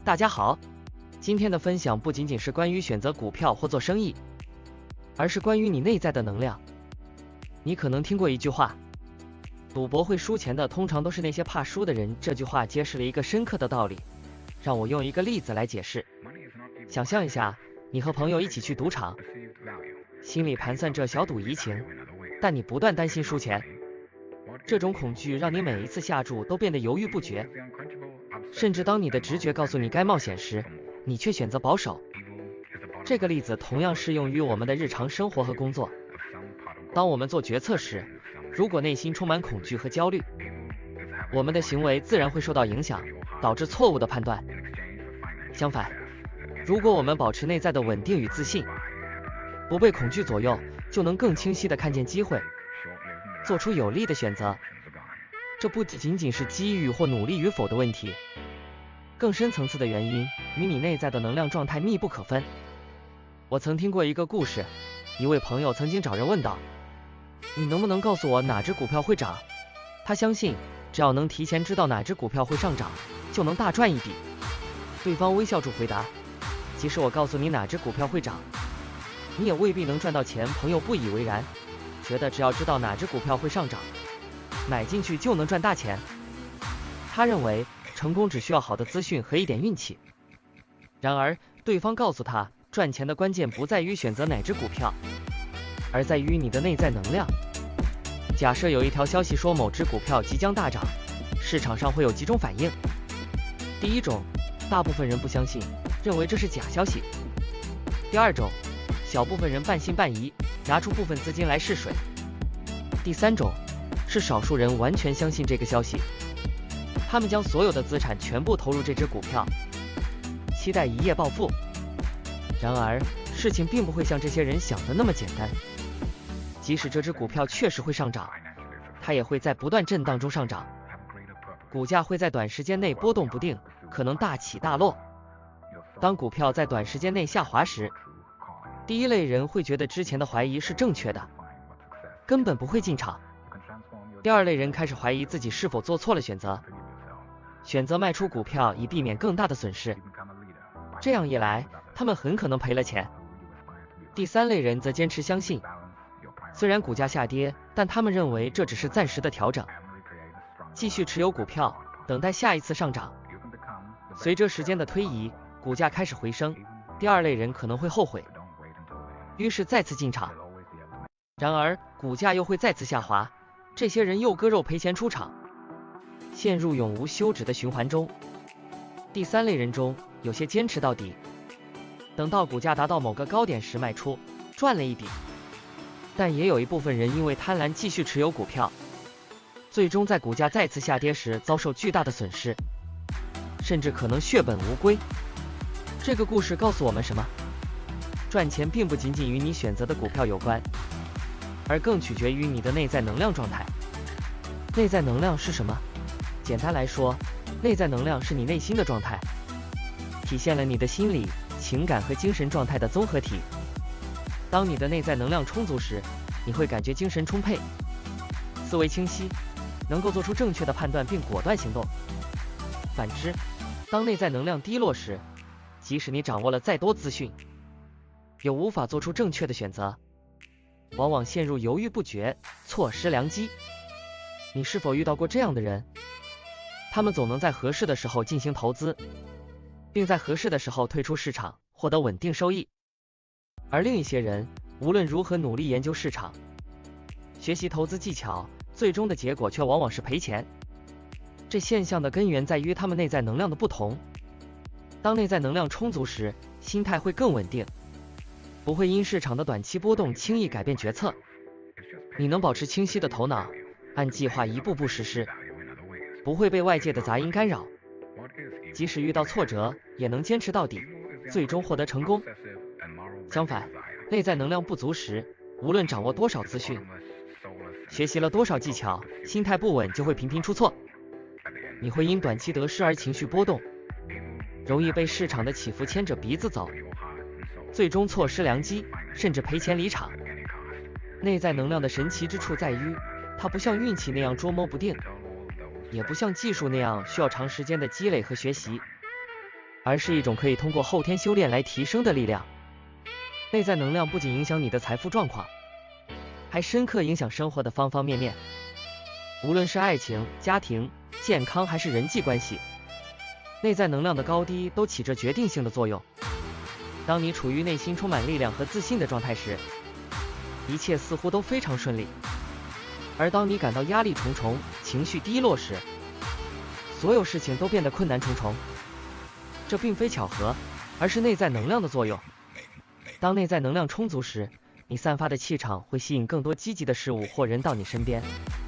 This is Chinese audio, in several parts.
大家好，今天的分享不仅仅是关于选择股票或做生意，而是关于你内在的能量。你可能听过一句话，赌博会输钱的通常都是那些怕输的人。这句话揭示了一个深刻的道理，让我用一个例子来解释。想象一下，你和朋友一起去赌场，心里盘算着小赌怡情，但你不断担心输钱。这种恐惧让你每一次下注都变得犹豫不决，甚至当你的直觉告诉你该冒险时，你却选择保守。这个例子同样适用于我们的日常生活和工作。当我们做决策时，如果内心充满恐惧和焦虑，我们的行为自然会受到影响，导致错误的判断。相反，如果我们保持内在的稳定与自信，不被恐惧左右，就能更清晰地看见机会，做出有利的选择。这不仅仅是机遇或努力与否的问题，更深层次的原因与你内在的能量状态密不可分。我曾听过一个故事，一位朋友曾经找人问道，你能不能告诉我哪只股票会涨？他相信只要能提前知道哪只股票会上涨，就能大赚一笔。对方微笑着回答，即使我告诉你哪只股票会涨，你也未必能赚到钱。朋友不以为然，觉得只要知道哪只股票会上涨，买进去就能赚大钱。他认为成功只需要好的资讯和一点运气。然而对方告诉他，赚钱的关键不在于选择哪只股票，而在于你的内在能量。假设有一条消息说某只股票即将大涨，市场上会有几种反应。第一种，大部分人不相信，认为这是假消息。第二种，小部分人半信半疑，拿出部分资金来试水。第三种，是少数人完全相信这个消息，他们将所有的资产全部投入这只股票，期待一夜暴富。然而事情并不会像这些人想的那么简单，即使这只股票确实会上涨，它也会在不断震荡中上涨，股价会在短时间内波动不定，可能大起大落。当股票在短时间内下滑时，第一类人会觉得之前的怀疑是正确的，根本不会进场。第二类人开始怀疑自己是否做错了选择，选择卖出股票以避免更大的损失。这样一来，他们很可能赔了钱。第三类人则坚持相信，虽然股价下跌，但他们认为这只是暂时的调整，继续持有股票，等待下一次上涨。随着时间的推移，股价开始回升，第二类人可能会后悔，于是再次进场。然而股价又会再次下滑，这些人又割肉赔钱出场，陷入永无休止的循环中。第三类人中，有些坚持到底，等到股价达到某个高点时卖出，赚了一笔。但也有一部分人因为贪婪继续持有股票，最终在股价再次下跌时遭受巨大的损失，甚至可能血本无归。这个故事告诉我们什么？赚钱并不仅仅与你选择的股票有关，而更取决于你的内在能量状态。内在能量是什么？简单来说，内在能量是你内心的状态，体现了你的心理、情感和精神状态的综合体。当你的内在能量充足时，你会感觉精神充沛，思维清晰，能够做出正确的判断并果断行动。反之，当内在能量低落时，即使你掌握了再多资讯，也无法做出正确的选择，往往陷入犹豫不决，错失良机。你是否遇到过这样的人？他们总能在合适的时候进行投资，并在合适的时候退出市场，获得稳定收益。而另一些人，无论如何努力研究市场，学习投资技巧，最终的结果却往往是赔钱。这现象的根源在于他们内在能量的不同。当内在能量充足时，心态会更稳定，不会因市场的短期波动轻易改变决策。你能保持清晰的头脑，按计划一步步实施，不会被外界的杂音干扰，即使遇到挫折也能坚持到底，最终获得成功。相反，内在能量不足时，无论掌握多少资讯，学习了多少技巧，心态不稳就会频频出错。你会因短期得失而情绪波动，容易被市场的起伏牵着鼻子走，最终错失良机，甚至赔钱离场。内在能量的神奇之处在于，它不像运气那样捉摸不定，也不像技术那样需要长时间的积累和学习。而是一种可以通过后天修炼来提升的力量。内在能量不仅影响你的财富状况，还深刻影响生活的方方面面。无论是爱情、家庭、健康还是人际关系，内在能量的高低都起着决定性的作用。当你处于内心充满力量和自信的状态时，一切似乎都非常顺利。而当你感到压力重重、情绪低落时，所有事情都变得困难重重。这并非巧合，而是内在能量的作用。当内在能量充足时，你散发的气场会吸引更多积极的事物或人到你身边，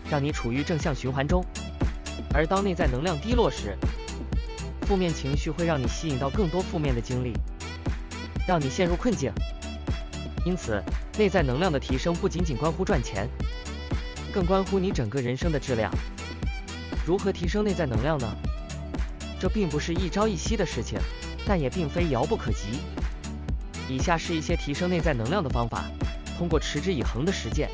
让你处于正向循环中。而当内在能量低落时，负面情绪会让你吸引到更多负面的经历，让你陷入困境。因此，内在能量的提升不仅仅关乎赚钱，更关乎你整个人生的质量。如何提升内在能量呢？这并不是一朝一夕的事情，但也并非遥不可及。以下是一些提升内在能量的方法，通过持之以恒的实践，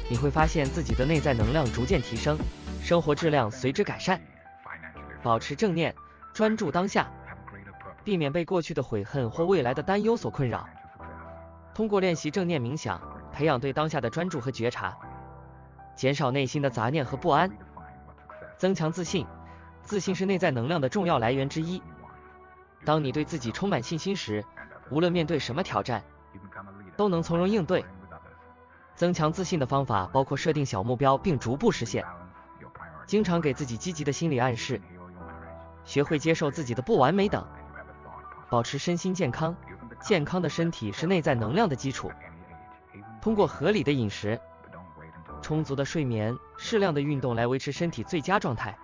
你会发现自己的内在能量逐渐提升，生活质量随之改善。保持正念，专注当下，避免被过去的悔恨或未来的担忧所困扰。通过练习正念冥想，培养对当下的专注和觉察，减少内心的杂念和不安。增强自信，自信是内在能量的重要来源之一。当你对自己充满信心时，无论面对什么挑战，都能从容应对。增强自信的方法包括设定小目标并逐步实现，经常给自己积极的心理暗示，学会接受自己的不完美等。保持身心健康，健康的身体是内在能量的基础。通过合理的饮食、充足的睡眠、适量的运动来维持身体最佳状态，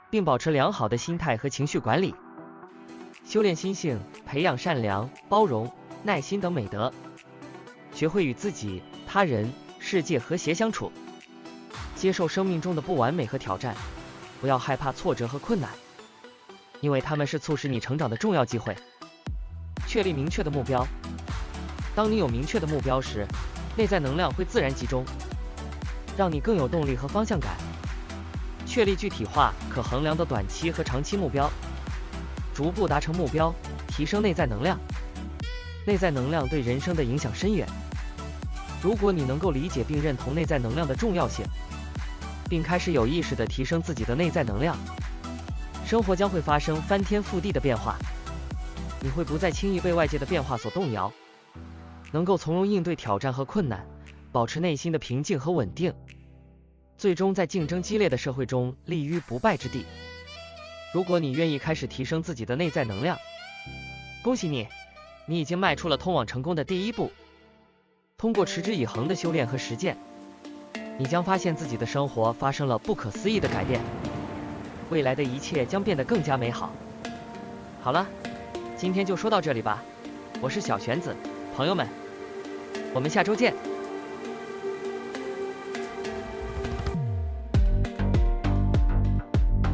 并保持良好的心态和情绪管理。修炼心性，培养善良、包容、耐心等美德，学会与自己、他人、世界和谐相处，接受生命中的不完美和挑战，不要害怕挫折和困难，因为它们是促使你成长的重要机会。确立明确的目标，当你有明确的目标时，内在能量会自然集中，让你更有动力和方向感。确立具体化、可衡量的短期和长期目标，逐步达成目标，提升内在能量。内在能量对人生的影响深远。如果你能够理解并认同内在能量的重要性，并开始有意识地提升自己的内在能量，生活将会发生翻天覆地的变化。你会不再轻易被外界的变化所动摇，能够从容应对挑战和困难，保持内心的平静和稳定，最终在竞争激烈的社会中立于不败之地。如果你愿意开始提升自己的内在能量，恭喜你，你已经迈出了通往成功的第一步。通过持之以恒的修炼和实践，你将发现自己的生活发生了不可思议的改变，未来的一切将变得更加美好。好了，今天就说到这里吧，我是小玄子，朋友们，我们下周见。